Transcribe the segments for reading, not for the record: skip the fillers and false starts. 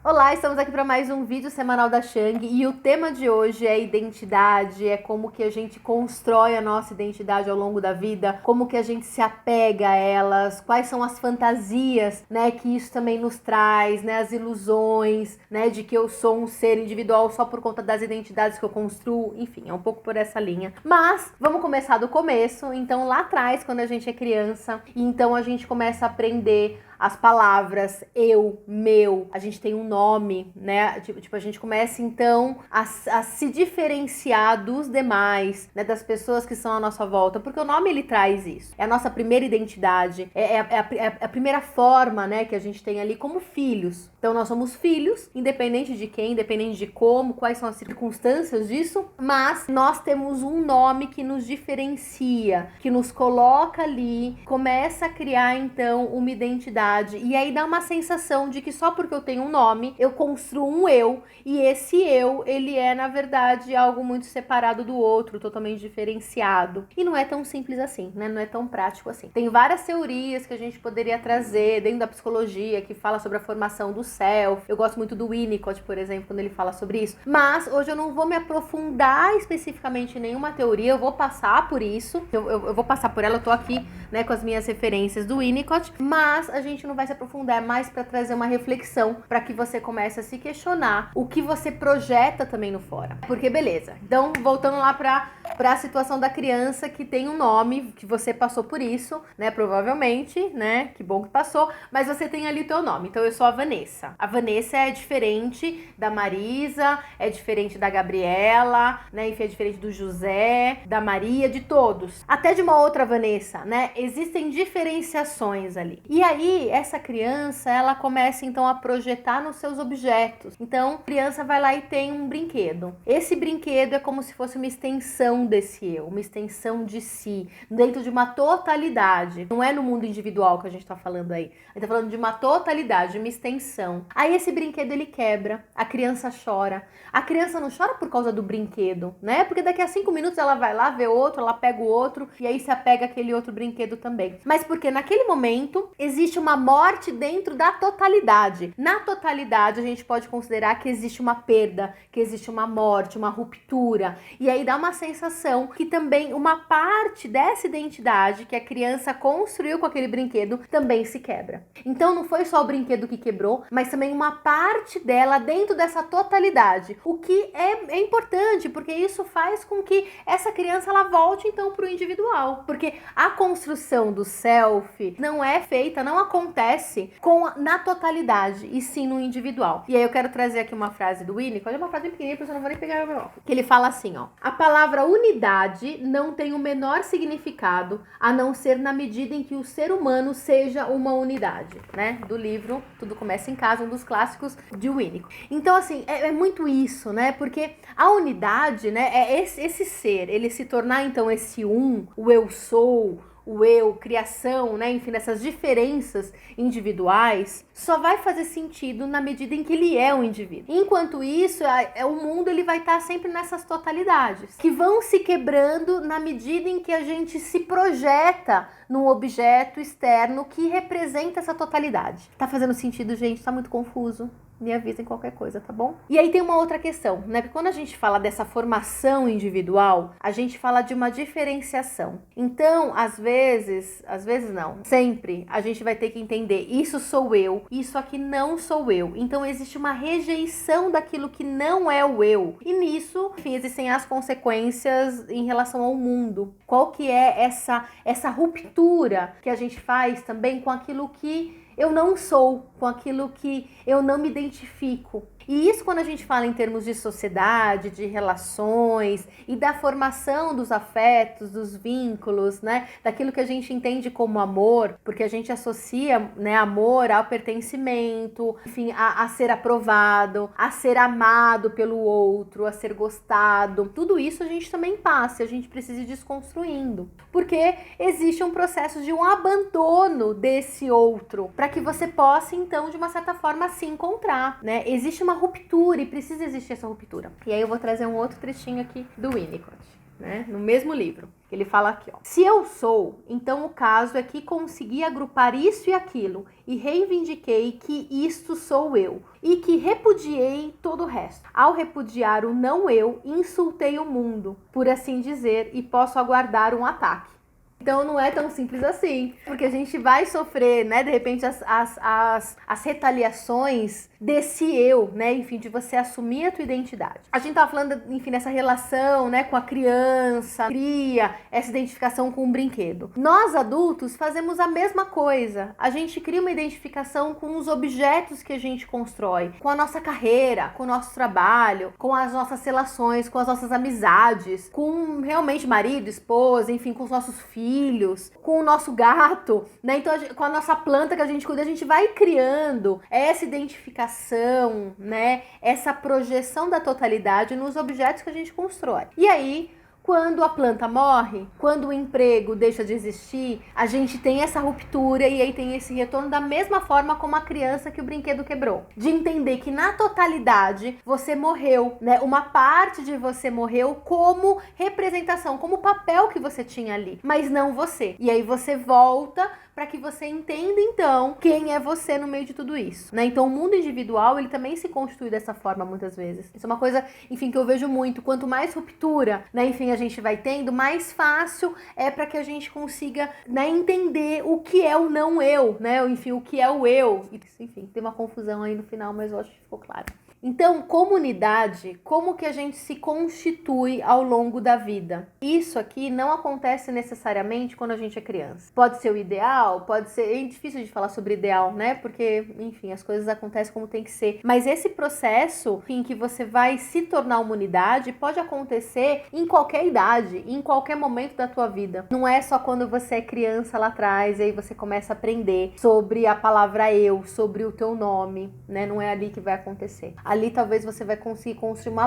Olá, estamos aqui para mais um vídeo semanal da Shang e o tema de hoje é identidade, é como que a gente constrói a nossa identidade ao longo da vida, como que a gente se apega a elas, quais são as fantasias, né, que isso também nos traz, né, as ilusões, né, de que eu sou um ser individual só por conta das identidades que eu construo, enfim, é um pouco por essa linha. Mas vamos começar do começo, então lá atrás, quando a gente é criança, e então a gente começa a aprender as palavras eu, meu, a gente tem um nome, né? Tipo, a gente começa então a se diferenciar dos demais, né? Das pessoas que são à nossa volta, porque o nome ele traz isso. É a nossa primeira identidade, é a primeira forma, né? Que a gente tem ali como filhos. Então nós somos filhos, independente de quem, independente de como, quais são as circunstâncias disso, mas nós temos um nome que nos diferencia, que nos coloca ali, começa a criar então uma identidade. E aí dá uma sensação de que só porque eu tenho um nome, eu construo um eu, e esse eu, ele é na verdade algo muito separado do outro, totalmente diferenciado. E não é tão simples assim, né? Não é tão prático assim. Tem várias teorias que a gente poderia trazer dentro da psicologia, que fala sobre a formação do self. Eu gosto muito do Winnicott, por exemplo, quando ele fala sobre isso. Mas hoje eu não vou me aprofundar especificamente em nenhuma teoria, eu vou passar por isso, eu vou passar por ela, eu tô aqui, né, com as minhas referências do Winnicott, mas a gente não vai se aprofundar, mais para trazer uma reflexão, para que você comece a se questionar o que você projeta também no fora. Porque beleza, então voltando lá para a situação da criança que tem um nome, que você passou por isso, né, provavelmente, né, que bom que passou, mas você tem ali o teu nome. Então eu sou a Vanessa. A Vanessa é diferente da Marisa, é diferente da Gabriela, né, enfim, é diferente do José, da Maria, de todos. Até de uma outra Vanessa, né, existem diferenciações ali. E aí, essa criança, ela começa então a projetar nos seus objetos. Então, a criança vai lá e tem um brinquedo. Esse brinquedo é como se fosse uma extensão desse eu, uma extensão de si, dentro de uma totalidade. Não é no mundo individual que a gente tá falando aí. A gente tá falando de uma totalidade, de uma extensão. Aí esse brinquedo ele quebra, a criança chora. A criança não chora por causa do brinquedo, né? Porque daqui a 5 minutos ela vai lá, vê outro, ela pega o outro e aí se apega àquele outro brinquedo também. Mas porque naquele momento existe uma morte dentro da totalidade. Na totalidade, a gente pode considerar que existe uma perda, que existe uma morte, uma ruptura. E aí dá uma sensação que também uma parte dessa identidade que a criança construiu com aquele brinquedo também se quebra. Então não foi só o brinquedo que quebrou, mas também uma parte dela dentro dessa totalidade. O que é importante, porque isso faz com que essa criança ela volte então para o individual. Porque a construção do self não é feita, não acontece na totalidade, e sim no individual. E aí eu quero trazer aqui uma frase do Winnicott, é uma frase pequenininha, porque eu não vou nem pegar o meu óculos. Que ele fala assim, ó: a palavra unidade não tem o menor significado, a não ser na medida em que o ser humano seja uma unidade, né? Do livro Tudo Começa em Casa, um dos clássicos de Winnicott. Então, assim, é muito isso, né? Porque a unidade, né, é esse ser, ele se tornar, então, esse o eu sou, o eu, criação, né, enfim, dessas diferenças individuais, só vai fazer sentido na medida em que ele é um indivíduo. Enquanto isso, o mundo ele vai estar sempre nessas totalidades, que vão se quebrando na medida em que a gente se projeta num objeto externo que representa essa totalidade. Tá fazendo sentido, gente? Tá muito confuso? Me avisem qualquer coisa, tá bom? E aí tem uma outra questão, né? Porque quando a gente fala dessa formação individual, a gente fala de uma diferenciação. Então, às vezes não, sempre a gente vai ter que entender, isso sou eu, isso aqui não sou eu. Então existe uma rejeição daquilo que não é o eu. E nisso, enfim, existem as consequências em relação ao mundo. Qual que é essa ruptura que a gente faz também com aquilo que eu não sou, com aquilo que eu não me identifico. E isso quando a gente fala em termos de sociedade, de relações e da formação dos afetos, dos vínculos, né? Daquilo que a gente entende como amor, porque a gente associa, né, amor ao pertencimento, enfim, a ser aprovado, a ser amado pelo outro, a ser gostado. Tudo isso a gente também passa, a gente precisa ir desconstruindo, porque existe um processo de um abandono desse outro, para que você possa, então, de uma certa forma, se encontrar, né? Existe uma ruptura e precisa existir essa ruptura. E aí eu vou trazer um outro trechinho aqui do Winnicott. né? No mesmo livro. Ele fala aqui, ó. Se eu sou, então o caso é que consegui agrupar isso e aquilo e reivindiquei que isto sou eu e que repudiei todo o resto. Ao repudiar o não eu, insultei o mundo, por assim dizer, e posso aguardar um ataque. Então não é tão simples assim, porque a gente vai sofrer, né, de repente as retaliações desse eu, né, enfim, de você assumir a tua identidade. A gente tava falando, enfim, dessa relação, né, com a criança, cria essa identificação com o brinquedo. Nós adultos fazemos a mesma coisa. A gente cria uma identificação com os objetos que a gente constrói, com a nossa carreira, com o nosso trabalho, com as nossas relações, com as nossas amizades, com realmente marido, esposa, enfim, com os nossos filhos, com o nosso gato, né? Então, com a nossa planta que a gente cuida, a gente vai criando essa identificação, né? Essa projeção da totalidade nos objetos que a gente constrói. E aí, quando a planta morre, quando o emprego deixa de existir, a gente tem essa ruptura e aí tem esse retorno da mesma forma como a criança que o brinquedo quebrou. De entender que na totalidade você morreu, né? Uma parte de você morreu como representação, como papel que você tinha ali, mas não você. E aí você volta para que você entenda, então, quem é você no meio de tudo isso, né? Então, o mundo individual, ele também se constitui dessa forma, muitas vezes. Isso é uma coisa, enfim, que eu vejo muito. Quanto mais ruptura, né, enfim, a gente vai tendo, mais fácil é para que a gente consiga, né, entender o que é o não eu, né? Enfim, o que é o eu. Enfim, tem uma confusão aí no final, mas eu acho que ficou claro. Então, comunidade, como que a gente se constitui ao longo da vida? Isso aqui não acontece necessariamente quando a gente é criança. Pode ser o ideal, pode ser... É difícil de falar sobre ideal, né? Porque, enfim, as coisas acontecem como tem que ser. Mas esse processo em que você vai se tornar uma unidade pode acontecer em qualquer idade, em qualquer momento da tua vida. Não é só quando você é criança lá atrás e aí você começa a aprender sobre a palavra eu, sobre o teu nome, né? Não é ali que vai acontecer. Ali talvez você vai conseguir construir uma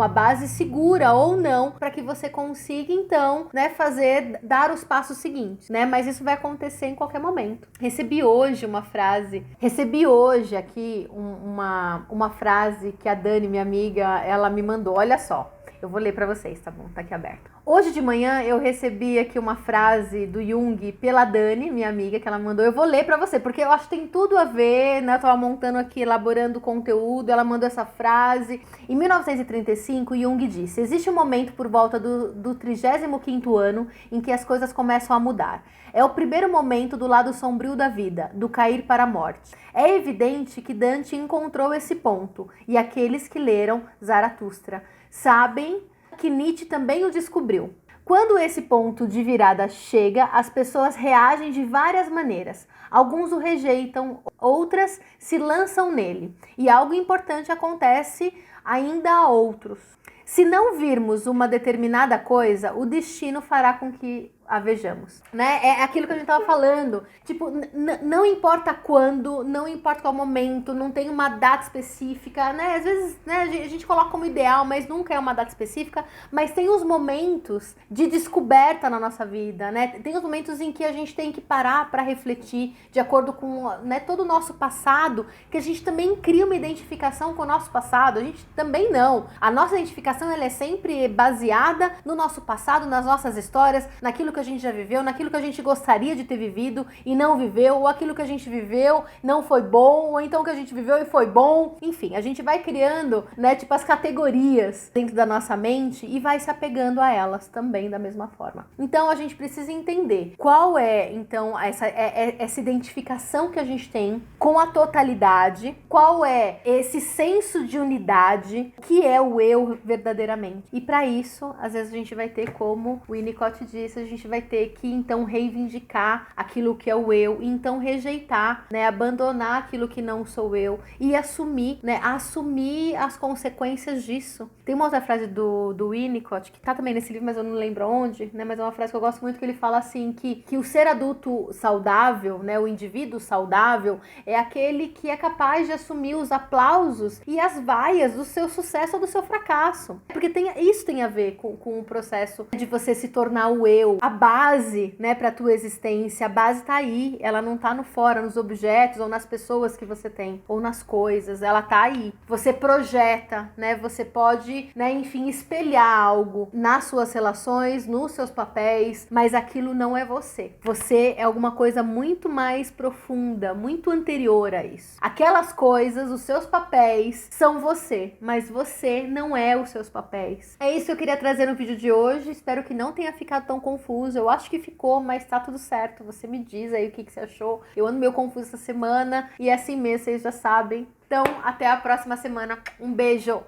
base segura ou não, para que você consiga então, né, dar os passos seguintes, né? Mas isso vai acontecer em qualquer momento. Recebi hoje aqui uma frase que a Dani, minha amiga, ela me mandou. Olha só. Eu vou ler pra vocês, tá bom? Tá aqui aberto. Hoje de manhã eu recebi aqui uma frase do Jung pela Dani, minha amiga, que ela mandou. Eu vou ler pra você, porque eu acho que tem tudo a ver, né? Eu tava montando aqui, elaborando conteúdo, ela mandou essa frase. Em 1935, Jung disse: existe um momento por volta do 35º ano em que as coisas começam a mudar. É o primeiro momento do lado sombrio da vida, do cair para a morte. É evidente que Dante encontrou esse ponto, e aqueles que leram Zaratustra sabem que Nietzsche também o descobriu. Quando esse ponto de virada chega, as pessoas reagem de várias maneiras. Alguns o rejeitam, outras se lançam nele. E algo importante acontece ainda a outros. Se não virmos uma determinada coisa, o destino fará com que a vejamos, né? É aquilo que a gente tava falando, tipo, não importa quando, não importa qual momento, não tem uma data específica, né? Às vezes, né, a gente coloca como ideal, mas nunca é uma data específica, mas tem os momentos de descoberta na nossa vida, né? Tem os momentos em que a gente tem que parar para refletir de acordo com, né, todo o nosso passado, que a gente também cria uma identificação com o nosso passado, a gente também não. A nossa identificação, ela é sempre baseada no nosso passado, nas nossas histórias, naquilo que a gente já viveu, naquilo que a gente gostaria de ter vivido e não viveu, ou aquilo que a gente viveu não foi bom, ou então que a gente viveu e foi bom. Enfim, a gente vai criando, né, tipo as categorias dentro da nossa mente e vai se apegando a elas também da mesma forma. Então a gente precisa entender qual é, então, essa identificação que a gente tem com a totalidade, qual é esse senso de unidade que é o eu verdadeiramente. E para isso, às vezes a gente vai ter, como o Winnicott disse, a gente vai ter que então reivindicar aquilo que é o eu, e então rejeitar, né, abandonar aquilo que não sou eu e assumir, né, assumir as consequências disso. Tem uma outra frase do Winnicott, que tá também nesse livro, mas eu não lembro onde, né, mas é uma frase que eu gosto muito, que ele fala assim, que o ser adulto saudável, né, o indivíduo saudável, é aquele que é capaz de assumir os aplausos e as vaias do seu sucesso ou do seu fracasso. Porque isso tem a ver com o processo de você se tornar o eu. A base, né, para tua existência, a base tá aí, ela não tá no fora, nos objetos ou nas pessoas que você tem, ou nas coisas, ela tá aí. Você projeta, né, você pode, né, enfim, espelhar algo nas suas relações, nos seus papéis, mas aquilo não é você. Você é alguma coisa muito mais profunda, muito anterior a isso. Aquelas coisas, os seus papéis, são você, mas você não é os seus papéis. É isso que eu queria trazer no vídeo de hoje, espero que não tenha ficado tão confuso, eu acho que ficou, mas tá tudo certo, você me diz aí o que você achou. Eu ando meio confuso essa semana, e é assim mesmo, vocês já sabem. Então, até a próxima semana, um beijo!